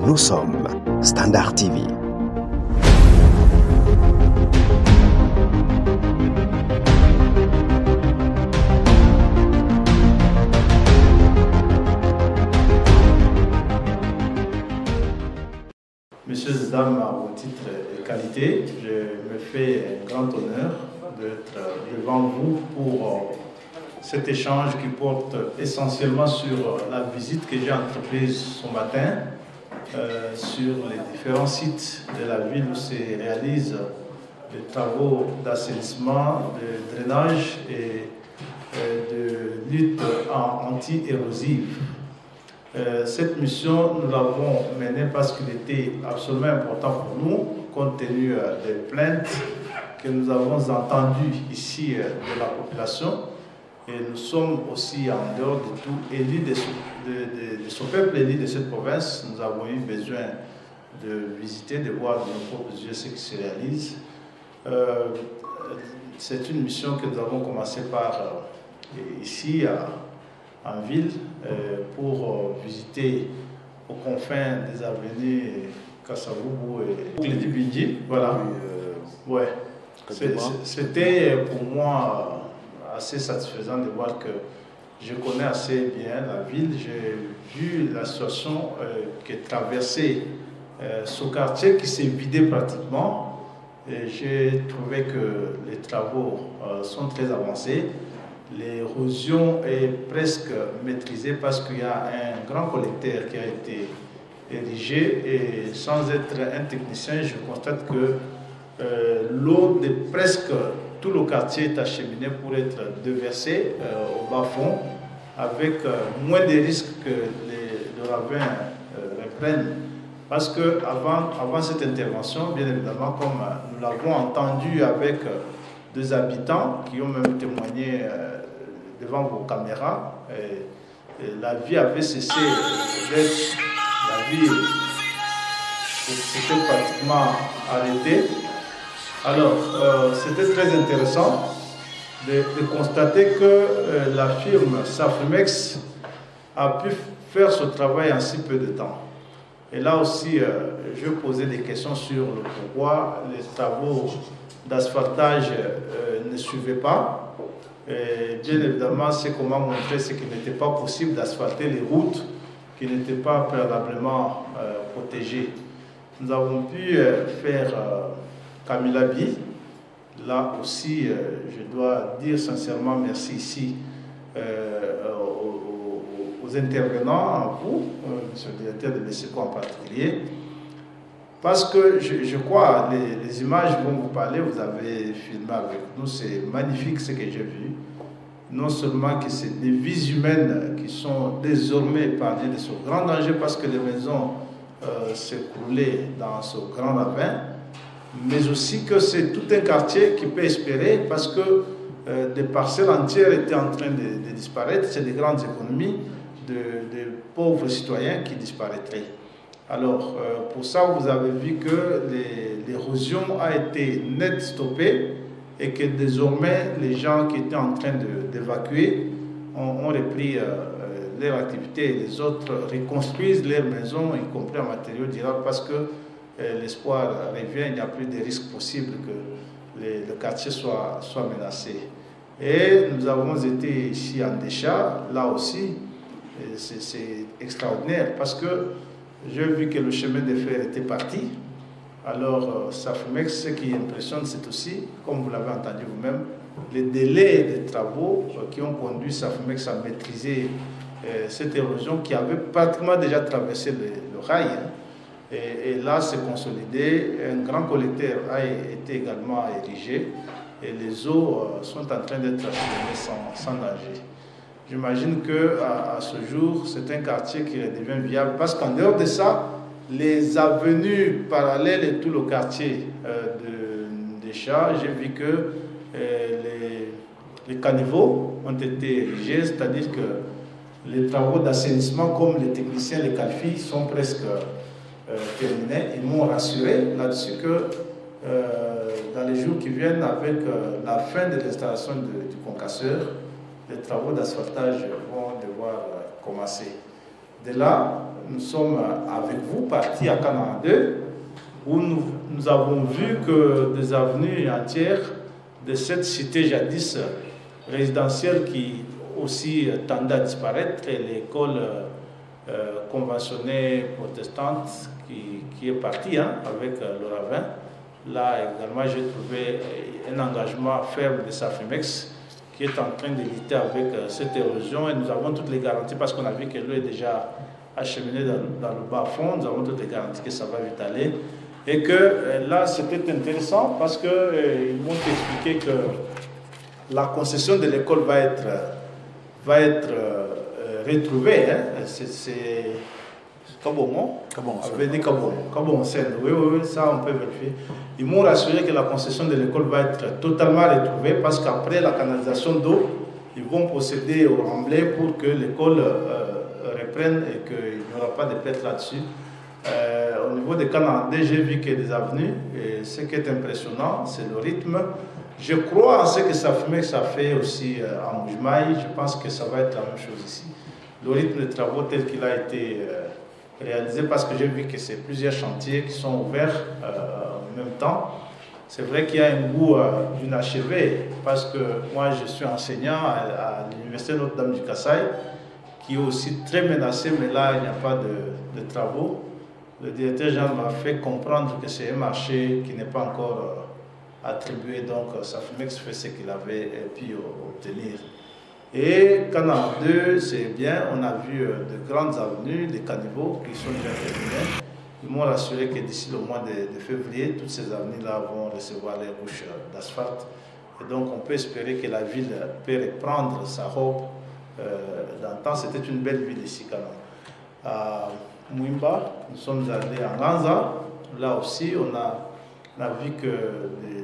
Nous sommes Standard TV. Messieurs et dames, à vos titres et qualités, je me fais un grand honneur d'être devant vous pour cet échange qui porte essentiellement sur la visite que j'ai entreprise ce matin sur les différents sites de la ville où se réalisent des travaux d'assainissement, de drainage et de lutte anti-érosive. Cette mission, nous l'avons menée parce qu'il était absolument important pour nous, compte tenu des plaintes que nous avons entendues ici de la population. Et nous sommes aussi, en dehors de tout, élus de ce peuple, élus de cette province. Nous avons eu besoin de visiter, de voir de nos propres yeux ce qui se réalise. C'est une mission que nous avons commencé par ici, en ville, pour visiter aux confins des avenues Kassavubu et Clédibindji. Voilà. Ouais. C'était pour moi assez satisfaisant de voir que je connais assez bien la ville. J'ai vu la situation qui est traversée ce quartier qui s'est vidé pratiquement. J'ai trouvé que les travaux sont très avancés. L'érosion est presque maîtrisée parce qu'il y a un grand collecteur qui a été érigé et sans être un technicien, je constate que l'eau de presque tout le quartier est acheminée pour être déversée au bas-fond avec moins de risques que le ravin reprenne. Parce qu'avant cette intervention, bien évidemment, comme nous l'avons entendu avec deux habitants qui ont même témoigné devant vos caméras, la vie avait cessé d'être, la vie s'était pratiquement arrêtée. Alors, c'était très intéressant de constater que la firme Safrimex a pu faire ce travail en si peu de temps. Et là aussi, je posais des questions sur le pourquoi les travaux d'asphaltage ne suivaient pas. Et bien évidemment, c'est comment montrer ce qu'il n'était pas possible d'asphalter les routes qui n'étaient pas préalablement protégées. Nous avons pu faire Kamilabi. Là aussi, je dois dire sincèrement merci ici aux intervenants, à vous, monsieur le directeur de l'ESECO en particulier, parce que je crois, les images vont vous parler, vous avez filmé avec nous, c'est magnifique ce que j'ai vu. Non seulement que c'est des vies humaines qui sont désormais épargnées de ce grand danger parce que les maisons s'écroulaient dans ce grand ravin, mais aussi que c'est tout un quartier qui peut espérer parce que des parcelles entières étaient en train de disparaître. C'est des grandes économies de pauvres citoyens qui disparaîtraient. Alors, pour ça, vous avez vu que l'érosion a été net stoppée et que désormais, les gens qui étaient en train d'évacuer ont repris leur activité. Les autres reconstruisent leurs maisons, y compris en matériaux durables, parce que l'espoir revient, il n'y a plus de risque possible que le quartier soit menacé. Et nous avons été ici en Décha, là aussi, c'est extraordinaire, parce que j'ai vu que le chemin de fer était parti. Alors, Safrimex, ce qui impressionne, c'est aussi, comme vous l'avez entendu vous-même, les délais de travaux qui ont conduit Safrimex à maîtriser cette érosion qui avait pratiquement déjà traversé le rail. Et là, c'est consolidé. Un grand collecteur a été également érigé et les eaux sont en train d'être acheminées sans danger. J'imagine qu'à ce jour, c'est un quartier qui redevient viable parce qu'en dehors de ça, les avenues parallèles et tout le quartier des Chats, j'ai vu que les caniveaux ont été érigés, c'est-à-dire que les travaux d'assainissement, comme les techniciens les qualifient, sont presque terminés. Ils m'ont rassuré là-dessus que dans les jours qui viennent, avec la fin de l'installation du concasseur, les travaux d'asphaltage vont devoir commencer. De là, nous sommes avec vous partis à Canaan 2, où nous avons vu que des avenues entières de cette cité jadis résidentielle qui aussi tendait à disparaître, et l'école conventionnée protestante qui est partie avec le ravin. Là également, j'ai trouvé un engagement ferme de Safimex qui est en train de lutter avec cette érosion, et nous avons toutes les garanties parce qu'on a vu que l'eau est déjà acheminée dans le bas fond. Nous avons toutes les garanties que ça va vite aller, et que là c'était intéressant parce qu'ils m'ont expliqué que la concession de l'école va être retrouvée. C'est Kabomo. Kabon, oui, ça on peut vérifier. Ils m'ont rassuré que la concession de l'école va être totalement retrouvée parce qu'après la canalisation d'eau, ils vont procéder au remblai pour que l'école reprenne et qu'il n'y aura pas de perte là-dessus. Au niveau des Canaan, j'ai vu qu'il y a des avenues, et ce qui est impressionnant, c'est le rythme. Je crois en ce que ça fait aussi en Moujmaï. Je pense que ça va être la même chose ici. Le rythme de travaux tel qu'il a été réalisé, parce que j'ai vu que c'est plusieurs chantiers qui sont ouverts en même temps. C'est vrai qu'il y a un goût d'inachevé, parce que moi je suis enseignant à l'université Notre-Dame du Kassai, qui est aussi très menacée, mais là il n'y a pas de travaux. Le directeur général m'a fait comprendre que c'est un marché qui n'est pas encore attribué, donc Safimex fait ce qu'il avait pu obtenir. Et Canaan 2, c'est bien, on a vu de grandes avenues, des caniveaux qui sont déjà terminés. Ils m'ont rassuré que d'ici le mois de février, toutes ces avenues-là vont recevoir les couches d'asphalte. Et donc on peut espérer que la ville peut reprendre sa robe d'antan. C'était une belle ville ici, Canaan. À Mouimba, nous sommes allés à Nganza. Là aussi, on a vu que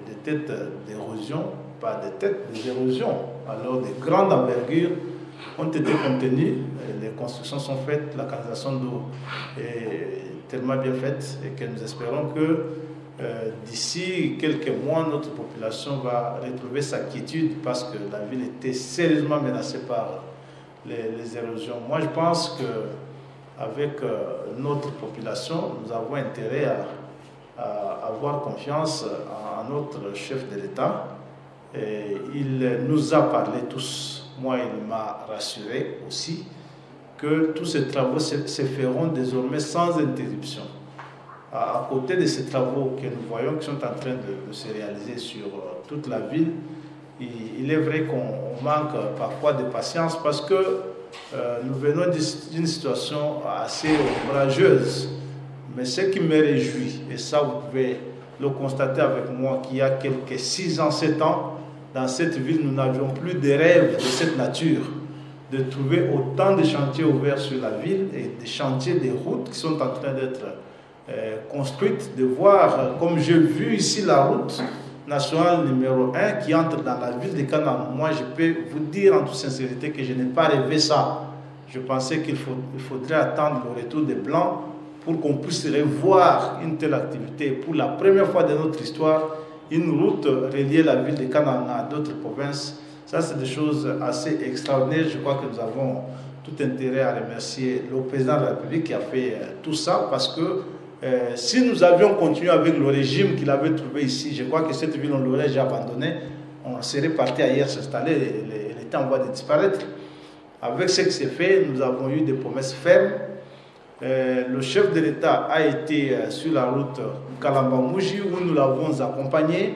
des têtes d'érosion, pas des têtes, des érosions, alors des grandes envergures ont été contenues, les constructions sont faites, la canalisation d'eau est tellement bien faite, et que nous espérons que d'ici quelques mois, notre population va retrouver sa quiétude, parce que la ville était sérieusement menacée par les érosions. Moi, je pense qu'avec notre population, nous avons intérêt à avoir confiance en notre chef de l'État. Il nous a parlé tous. Moi, il m'a rassuré aussi que tous ces travaux se feront désormais sans interruption. À côté de ces travaux que nous voyons qui sont en train de se réaliser sur toute la ville, il est vrai qu'on manque parfois de patience, parce que nous venons d'une situation assez ombrageuse. Mais ce qui me réjouit, et ça vous pouvez le constater avec moi, qu'il y a quelques 6 ans, 7 ans, dans cette ville, nous n'avions plus de rêves de cette nature, de trouver autant de chantiers ouverts sur la ville, et des chantiers, des routes qui sont en train d'être construites, de voir, comme j'ai vu ici la route nationale numéro 1 qui entre dans la ville de Canaan. Moi, je peux vous dire en toute sincérité que je n'ai pas rêvé ça. Je pensais qu'il faudrait attendre le retour des Blancs pour qu'on puisse revoir une telle activité. Pour la première fois de notre histoire, une route reliée la ville de Canaan à d'autres provinces. Ça, c'est des choses assez extraordinaires. Je crois que nous avons tout intérêt à remercier le président de la République qui a fait tout ça, parce que si nous avions continué avec le régime qu'il avait trouvé ici, je crois que cette ville, on l'aurait déjà abandonnée. On serait parti ailleurs s'installer. Elle était en voie de disparaître. Avec ce qui s'est fait, nous avons eu des promesses fermes. Le chef de l'État a été sur la route Kalamba-Mouji, où nous l'avons accompagné.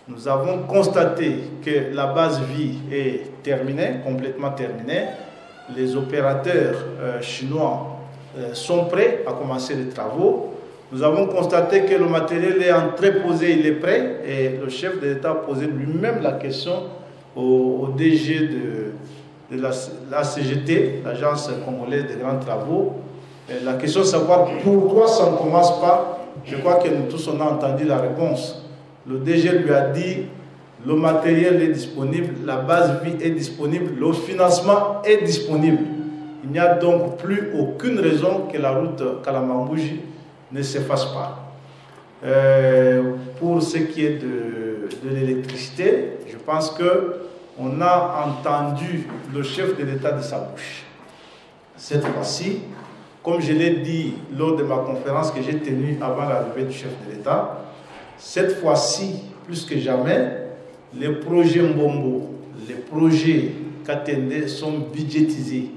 Nous avons constaté que la base vie est terminée, complètement terminée. Les opérateurs chinois sont prêts à commencer les travaux. Nous avons constaté que le matériel est entreposé, il est prêt, et le chef de l'État a posé lui-même la question au DG de la CGT, l'Agence congolaise des grands travaux. La question de savoir pourquoi ça ne commence pas. Je crois que nous tous on a entendu la réponse. Le DG lui a dit le matériel est disponible, la base vie est disponible, le financement est disponible. Il n'y a donc plus aucune raison que la route Kalamba-Mouji ne se fasse pas. Pour ce qui est de l'électricité, je pense qu'on a entendu le chef de l'État de sa bouche. Cette fois-ci, comme je l'ai dit lors de ma conférence que j'ai tenue avant l'arrivée du chef de l'État, cette fois-ci, plus que jamais, les projets Mbombo, les projets Katende sont budgétisés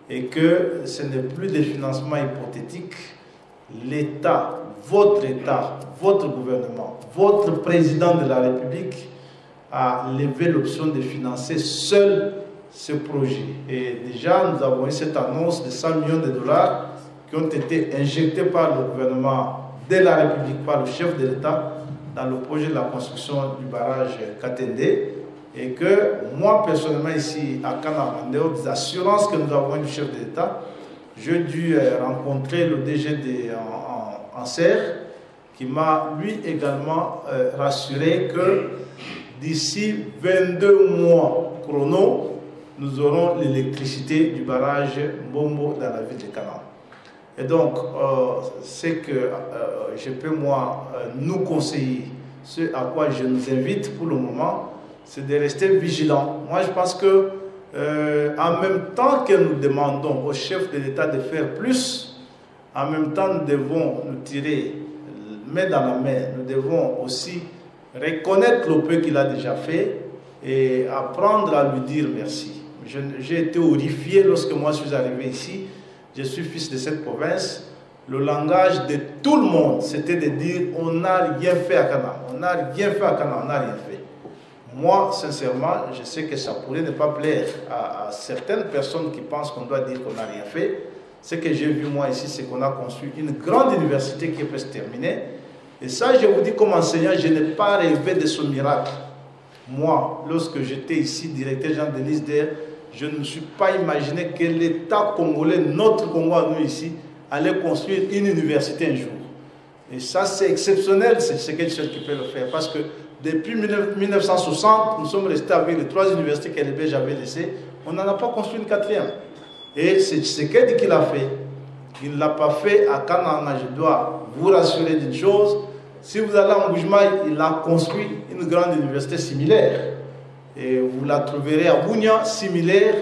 et que ce n'est plus des financements hypothétiques. L'État, votre gouvernement, votre président de la République a levé l'option de financer seul ce projet. Et déjà, nous avons eu cette annonce de 100 millions de dollars qui ont été injectés par le gouvernement de la République, par le chef de l'État, dans le projet de la construction du barrage Katende. Et que moi, personnellement, ici à Kanam, en dehors des assurances que nous avons du chef de l'État, j'ai dû rencontrer le DG en serre, qui m'a lui également rassuré que d'ici 22 mois chrono, nous aurons l'électricité du barrage Mbombo dans la ville de Kanam. Et donc, c'est que je peux moi nous conseiller, ce à quoi je nous invite pour le moment, c'est de rester vigilants. Moi, je pense que en même temps que nous demandons au chef de l'État de faire plus, en même temps, nous devons nous tirer main dans la main. Nous devons aussi reconnaître le peu qu'il a déjà fait et apprendre à lui dire merci. J'ai été horrifié lorsque moi je suis arrivé ici. Je suis fils de cette province. Le langage de tout le monde, c'était de dire on n'a rien fait à Kanam, on n'a rien fait à Kanam, on n'a rien fait. Moi, sincèrement, je sais que ça pourrait ne pas plaire à certaines personnes qui pensent qu'on doit dire qu'on n'a rien fait. Ce que j'ai vu moi ici, c'est qu'on a construit une grande université qui peut se terminer. Et ça, je vous dis comme enseignant, je n'ai pas rêvé de ce miracle. Moi, lorsque j'étais ici, directeur Jean-Denis Der, je ne me suis pas imaginé que l'État congolais, notre Congo à nous ici, allait construire une université un jour. Et ça, c'est exceptionnel, c'est quelque chose qui peut le faire. Parce que depuis 1960, nous sommes restés avec les 3 universités que les Belges avaient laissées. On n'en a pas construit une 4e. Et c'est ce qu'il a fait. Il ne l'a pas fait à Kananga. Je dois vous rassurer d'une chose. Si vous allez en Boujmaï, il a construit une grande université similaire. Et vous la trouverez à Bunia, similaire.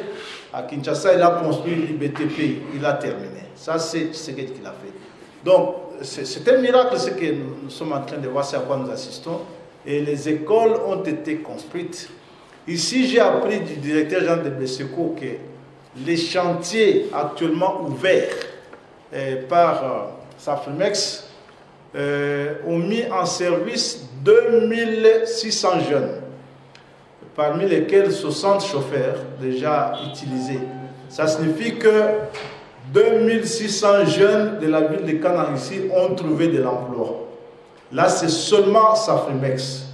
À Kinshasa, il a construit l'IBTP. Il a terminé. Ça, c'est ce qu'il a fait. Donc, c'est un miracle ce que nous sommes en train de voir, c'est à quoi nous assistons. Et les écoles ont été construites. Ici, j'ai appris du directeur Jean de Beseko que les chantiers actuellement ouverts par Safrimex ont mis en service 2600 jeunes, parmi lesquels 60 chauffeurs déjà utilisés. Ça signifie que 2600 jeunes de la ville de Kanam ici ont trouvé de l'emploi. Là, c'est seulement Safrimex.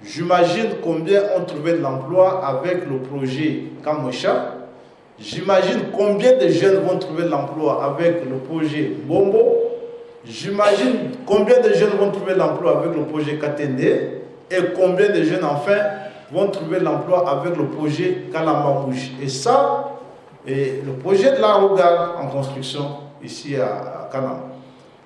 J'imagine combien ont trouvé de l'emploi avec le projet Kamosha. J'imagine combien de jeunes vont trouver de l'emploi avec le projet Bombo. J'imagine combien de jeunes vont trouver de l'emploi avec le projet Katende. Et combien de jeunes, enfin, vont trouver de l'emploi avec le projet Kalambabouche. Et ça, et le projet de la Roga en construction ici à Kanam.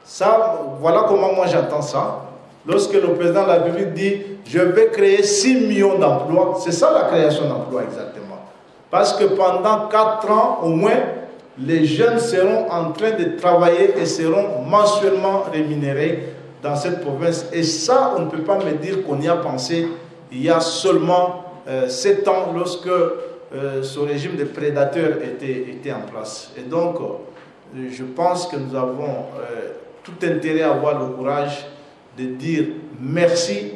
Ça, voilà comment moi j'entends ça. Lorsque le président de la République dit « je vais créer 6 millions d'emplois », c'est ça la création d'emplois exactement. Parce que pendant 4 ans au moins, les jeunes seront en train de travailler et seront mensuellement rémunérés dans cette province. Et ça, on ne peut pas me dire qu'on y a pensé il y a seulement 7 ans lorsque ce régime de prédateurs était en place. Et donc, je pense que nous avons tout intérêt à avoir le courage de dire merci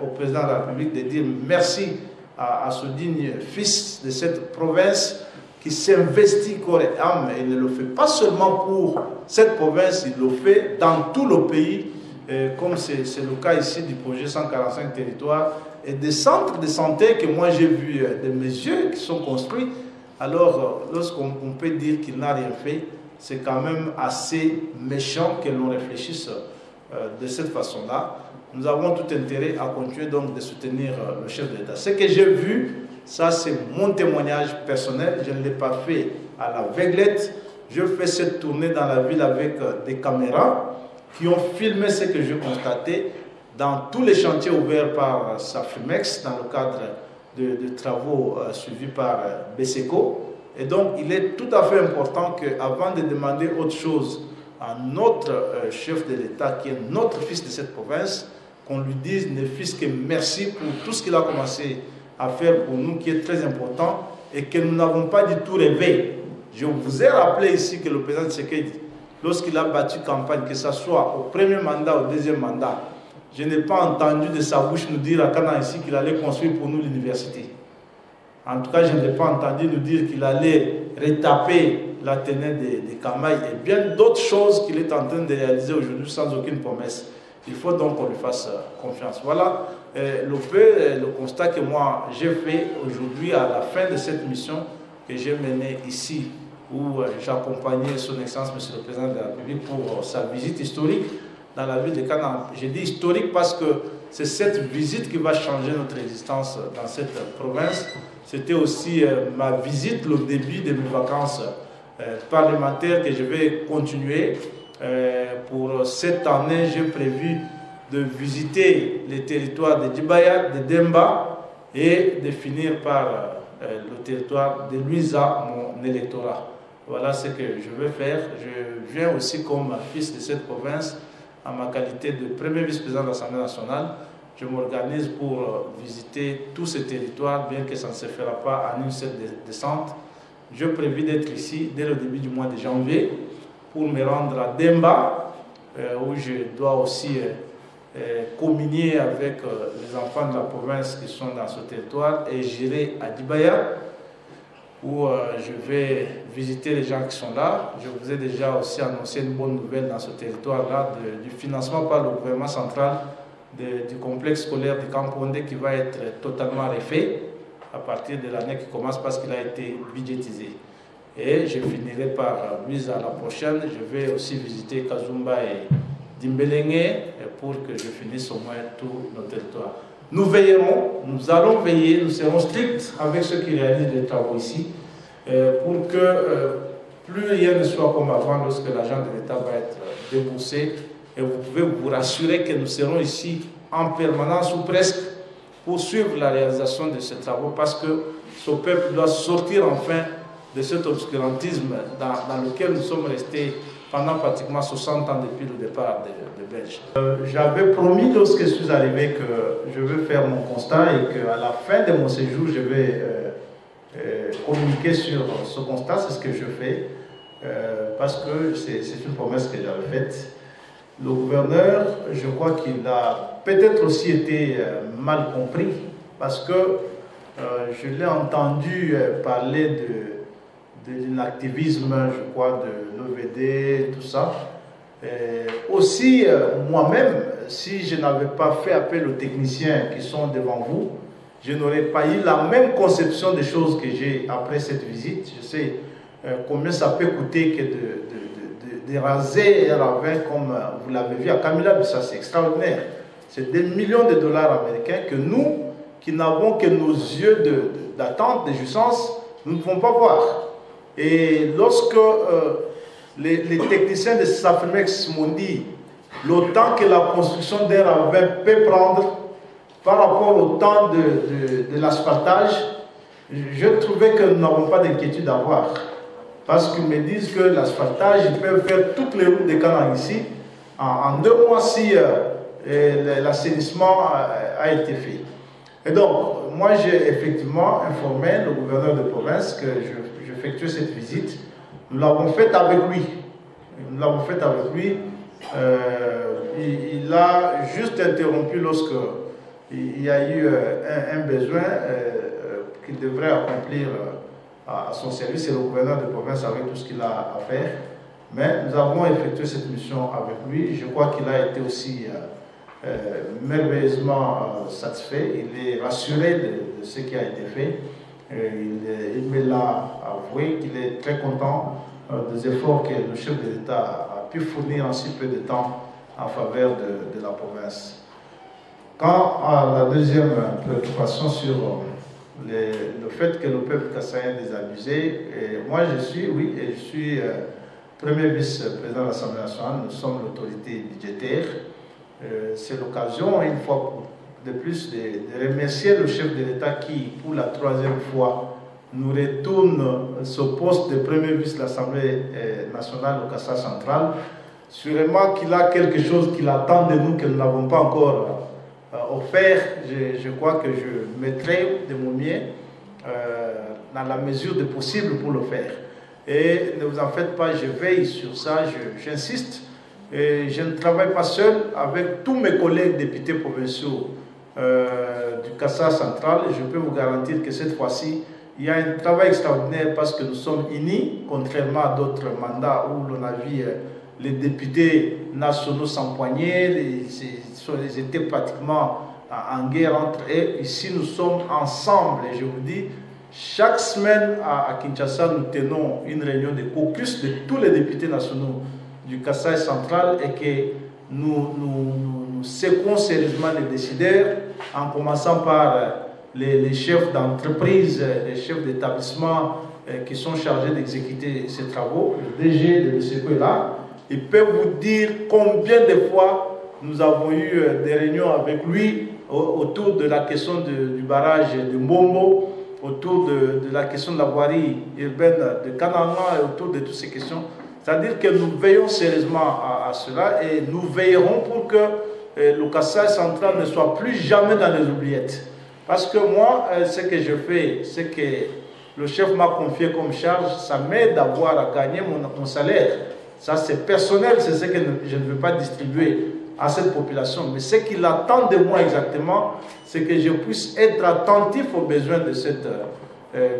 au président de la République, de dire merci à ce digne fils de cette province qui s'investit corps et âme. Et il ne le fait pas seulement pour cette province, il le fait dans tout le pays, comme c'est le cas ici du projet 145 territoires et des centres de santé que moi j'ai vu de mes yeux qui sont construits. Alors, lorsqu'on peut dire qu'il n'a rien fait, c'est quand même assez méchant que l'on réfléchisse de cette façon-là. Nous avons tout intérêt à continuer donc de soutenir le chef de l'État. Ce que j'ai vu, ça c'est mon témoignage personnel, je ne l'ai pas fait à la veuglette. Je fais cette tournée dans la ville avec des caméras qui ont filmé ce que j'ai constaté dans tous les chantiers ouverts par Safrimex dans le cadre de travaux suivis par Beseko. Et donc, il est tout à fait important qu'avant de demander autre chose à notre chef de l'État, qui est notre fils de cette province, qu'on lui dise, ne fût-ce que merci pour tout ce qu'il a commencé à faire pour nous, qui est très important, et que nous n'avons pas du tout rêvé. Je vous ai rappelé ici que le président Tshisekedi, lorsqu'il a battu campagne, que ce soit au premier mandat ou au deuxième mandat, je n'ai pas entendu de sa bouche nous dire à Kana ici qu'il allait construire pour nous l'université. En tout cas, je n'ai pas entendu nous dire qu'il allait retaper la tenue des Kamaï et bien d'autres choses qu'il est en train de réaliser aujourd'hui sans aucune promesse. Il faut donc qu'on lui fasse confiance. Voilà le constat que moi j'ai fait aujourd'hui à la fin de cette mission que j'ai menée ici, où j'accompagnais son Excellence, Monsieur le Président de la République, pour sa visite historique dans la ville de Kana. J'ai dit historique parce que c'est cette visite qui va changer notre existence dans cette province. C'était aussi ma visite, le début de mes vacances parlementaires que je vais continuer. Pour cette année, j'ai prévu de visiter les territoires de Dibaya, de Demba et de finir par le territoire de Luisa, mon électorat. Voilà ce que je veux faire. Je viens aussi comme fils de cette province en ma qualité de premier vice-président de l'Assemblée nationale. Je m'organise pour visiter tous ces territoires, bien que ça ne se fera pas en une seule descente. Je prévis d'être ici dès le début du mois de janvier pour me rendre à Demba, où je dois aussi communier avec les enfants de la province qui sont dans ce territoire, et j'irai à Dibaya, où je vais visiter les gens qui sont là. Je vous ai déjà aussi annoncé une bonne nouvelle dans ce territoire-là, du financement par le gouvernement central du complexe scolaire de Kampondé qui va être totalement refait à partir de l'année qui commence parce qu'il a été budgétisé. Et je finirai par mise à la prochaine. Je vais aussi visiter Kazumba et Dimbelenge pour que je finisse au moins tout notre territoire. Nous veillerons, nous allons veiller, nous serons stricts avec ceux qui réalisent les travaux ici pour que plus rien ne soit comme avant lorsque l'argent de l'État va être déboursé. Et vous pouvez vous rassurer que nous serons ici en permanence ou presque pour suivre la réalisation de ces travaux parce que ce peuple doit sortir enfin de cet obscurantisme dans lequel nous sommes restés pendant pratiquement 60 ans depuis le départ des Belges. J'avais promis lorsque je suis arrivé que je vais faire mon constat et qu'à la fin de mon séjour, je vais communiquer sur ce constat. C'est ce que je fais parce que c'est une promesse que j'avais faite. Le gouverneur, je crois qu'il a peut-être aussi été mal compris parce que je l'ai entendu parler de l'inactivisme, je crois, de l'OVD, tout ça. Aussi, moi-même, si je n'avais pas fait appel aux techniciens qui sont devant vous, je n'aurais pas eu la même conception des choses que j'ai après cette visite. Je sais combien ça peut coûter que de raser un ravin comme vous l'avez vu à Kamila, ça c'est extraordinaire. C'est des millions de dollars américains que nous, qui n'avons que nos yeux d'attente, de jouissance, nous ne pouvons pas voir. Et lorsque les techniciens de Safrimex m'ont dit le temps que la construction d'un ravin peut prendre par rapport au temps de l'asphaltage, je trouvais que nous n'avons pas d'inquiétude à avoir. Parce qu'ils me disent que l'asphaltage, ils peuvent faire toutes les routes de Canaan ici en 2 mois si l'assainissement a été fait. Et donc, moi j'ai effectivement informé le gouverneur de province que j'effectuais cette visite. Nous l'avons faite avec lui. Nous l'avons faite avec lui. Il a juste interrompu lorsque il y a eu un besoin qu'il devrait accomplir à son service, et le gouverneur de province avec tout ce qu'il a à faire. Mais nous avons effectué cette mission avec lui. Je crois qu'il a été aussi merveilleusement satisfait. Il est rassuré de ce qui a été fait. Il me l'a avoué qu'il est très content des efforts que le chef de l'État a pu fournir en si peu de temps en faveur de la province. Quant à la deuxième préoccupation sur le fait que le peuple kassaïen est désabusé, moi je suis premier vice-président de l'Assemblée nationale, nous sommes l'autorité budgétaire. C'est l'occasion, une fois de plus, de remercier le chef de l'État qui, pour la 3e fois, nous retourne ce poste de premier vice de l'Assemblée nationale au Kassai central. Sûrement qu'il a quelque chose qu'il attend de nous que nous n'avons pas encore offert. Je crois que je mettrai de mon mieux dans la mesure du possible pour le faire. Et ne vous en faites pas, je veille sur ça, j'insiste. Et je ne travaille pas seul, avec tous mes collègues députés provinciaux du Kassai central. Je peux vous garantir que cette fois-ci, il y a un travail extraordinaire parce que nous sommes unis, contrairement à d'autres mandats où l'on a vu les députés nationaux s'empoigner, ils étaient pratiquement en guerre entre eux. Ici, nous sommes ensemble et je vous dis, chaque semaine à Kinshasa, nous tenons une réunion de caucus de tous les députés nationaux du Kassai central et que nous secouons sérieusement les décideurs en commençant par les chefs d'entreprise, les chefs d'établissement qui sont chargés d'exécuter ces travaux. Le DG de l'ESECO est là. Il peut vous dire combien de fois nous avons eu des réunions avec lui autour de la question du barrage de Mbombo, autour de la question de la voirie urbaine de Kananga et autour de toutes ces questions. C'est-à-dire que nous veillons sérieusement à cela et nous veillerons pour que le Kassai central ne soit plus jamais dans les oubliettes. Parce que moi, ce que je fais, c'est que le chef m'a confié comme charge, ça m'aide d'avoir à gagner mon salaire. Ça, c'est personnel, c'est ce que je ne veux pas distribuer à cette population. Mais ce qu'il attend de moi exactement, c'est que je puisse être attentif aux besoins de cette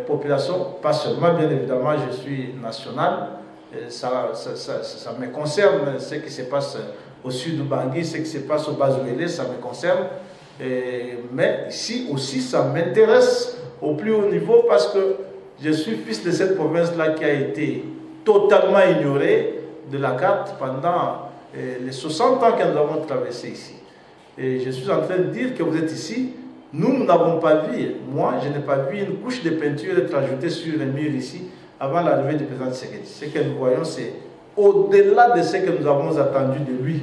population. Pas seulement, bien évidemment, je suis national. Ça me concerne, ce qui se passe au sud du Bangui, ce qui se passe au Bazouélé, ça me concerne. Mais ici aussi, ça m'intéresse au plus haut niveau parce que je suis fils de cette province-là qui a été totalement ignorée de la carte pendant les 60 ans que nous avons traversé ici. Et je suis en train de dire que vous êtes ici. Nous n'avons pas vu, moi, je n'ai pas vu une couche de peinture être ajoutée sur les murs ici avant l'arrivée du président Tshisekedi. Ce que nous voyons, c'est au-delà de ce que nous avons attendu de lui.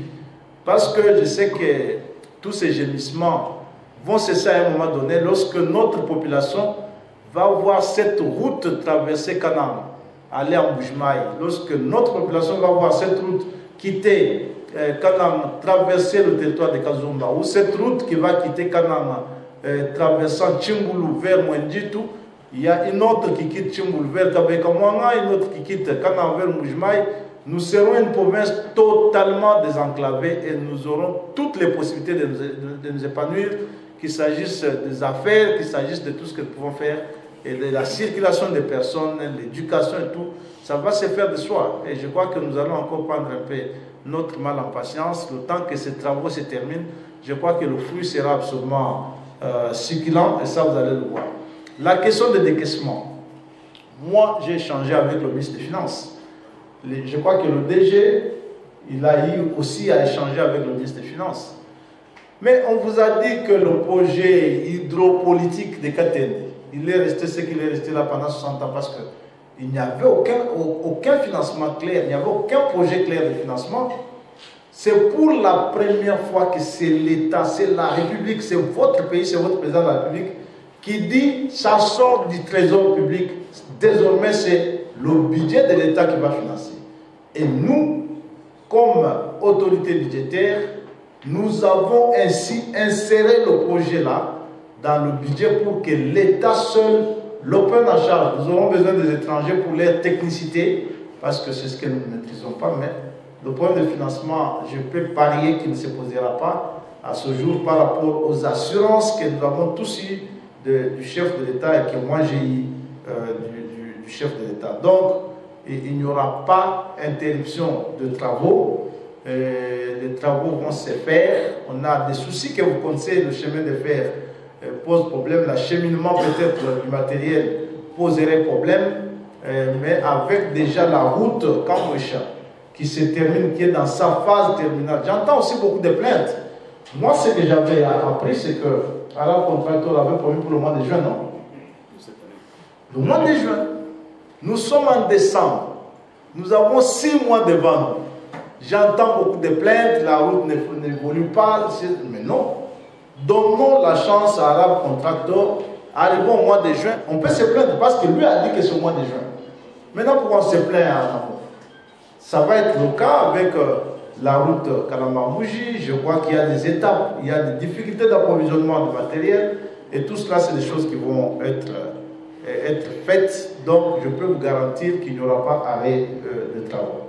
Parce que je sais que tous ces gémissements vont cesser à un moment donné lorsque notre population va voir cette route traverser Kanam, aller en Bujimaï. Lorsque notre population va voir cette route quitter Kanam, traverser le territoire de Kazumba, ou cette route qui va quitter Kanam, traversant Tchimboulou vers Mwenditu, il y a une autre qui quitte Tchimboulou vers Kabekamwanga, une autre qui quitte Kanam vers Bujimaï. Nous serons une province totalement désenclavée et nous aurons toutes les possibilités de nous épanouir, qu'il s'agisse des affaires, qu'il s'agisse de tout ce que nous pouvons faire, et de la circulation des personnes, l'éducation et tout. Ça va se faire de soi. Et je crois que nous allons encore prendre un peu notre mal en patience. Le temps que ces travaux se terminent, je crois que le fruit sera absolument succulent et ça, vous allez le voir. La question de décaissement. Moi, j'ai échangé avec le ministre des Finances. Je crois que le DG, il a eu aussi à échanger avec le ministre des Finances. Mais on vous a dit que le projet hydropolitique de Katende, il est resté ce qu'il est resté là pendant 60 ans parce qu'il n'y avait aucun financement clair, il n'y avait aucun projet clair de financement. C'est pour la première fois que c'est l'État, c'est la République, c'est votre pays, c'est votre président de la République qui dit ça sort du trésor public. Désormais, c'est le budget de l'État qui va financer. Et nous, comme autorité budgétaire, nous avons ainsi inséré le projet là dans le budget pour que l'État seul le prenne en charge. Nous aurons besoin des étrangers pour leur technicité, parce que c'est ce que nous ne maîtrisons pas, mais le problème de financement, je peux parier qu'il ne se posera pas à ce jour par rapport aux assurances que nous avons tous eues du chef de l'État et que moi j'ai eu du chef de l'État. Donc, il n'y aura pas interruption de travaux. Les travaux vont se faire. On a des soucis que vous connaissez, le chemin de fer pose problème, l'acheminement peut-être du matériel poserait problème, mais avec déjà la route Kamwesha qui se termine, qui est dans sa phase terminale. J'entends aussi beaucoup de plaintes. Moi, ce que j'avais appris, c'est que Arab Contractor avait promis pour le mois de juin, non? Le mois de juin. Nous sommes en décembre. Nous avons 6 mois devant nous. J'entends beaucoup de plaintes, la route n'évolue pas, mais non. Donnons la chance à Arab Contractor arrivons au mois de juin, on peut se plaindre parce que lui a dit que c'est au mois de juin. Maintenant, pourquoi on se plaint en amont? Ça va être le cas avec la route Kalama-Mouji. Je crois qu'il y a des étapes, il y a des difficultés d'approvisionnement de matériel. Et tout cela, c'est des choses qui vont être faites. Donc, je peux vous garantir qu'il n'y aura pas arrêt de travaux.